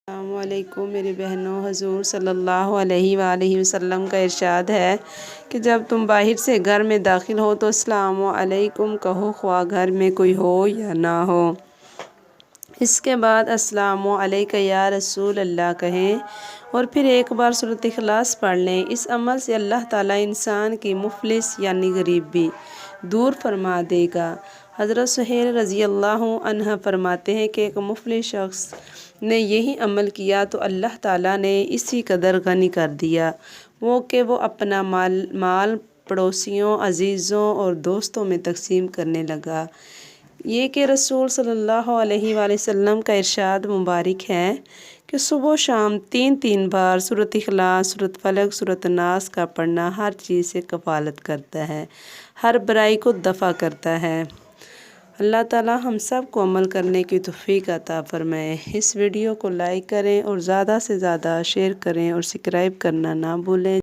السلام علیکم میری بہنوں، حضور صلی اللہ علیہ وآلہ وسلم کا ارشاد ہے کہ جب تم باہر سے گھر میں داخل ہو تو السلام علیکم کہو، خواہ گھر میں کوئی ہو یا نہ ہو۔ اس کے بعد السلام علیکہ یا رسول اللہ کہیں اور پھر ایک بار سورۃ اخلاص پڑھ لیں۔ اس عمل سے اللہ تعالیٰ انسان کی مفلس یعنی غریبی دور فرما دے گا۔ حضرت سہیل رضی اللہ عنہ فرماتے ہیں کہ ایک مفلس شخص نے یہی عمل کیا تو اللہ تعالیٰ نے اسی قدر غنی کر دیا کہ وہ اپنا مال پڑوسیوں، عزیزوں اور دوستوں میں تقسیم کرنے لگا۔ یہ کہ رسول صلی اللہ علیہ وآلہ وسلم کا ارشاد مبارک ہے کہ صبح و شام 3 بار سورۃ اخلاص، سورۃ فلق، سورۃ ناس کا پڑھنا ہر چیز سے کفالت کرتا ہے، ہر برائی کو دفع کرتا ہے۔ اللہ تعالیٰ ہم سب کو عمل کرنے کی توفیق عطا فرمائے۔ اس ویڈیو کو لائک کریں اور زیادہ سے زیادہ شیئر کریں اور سبسکرائب کرنا نہ بھولیں۔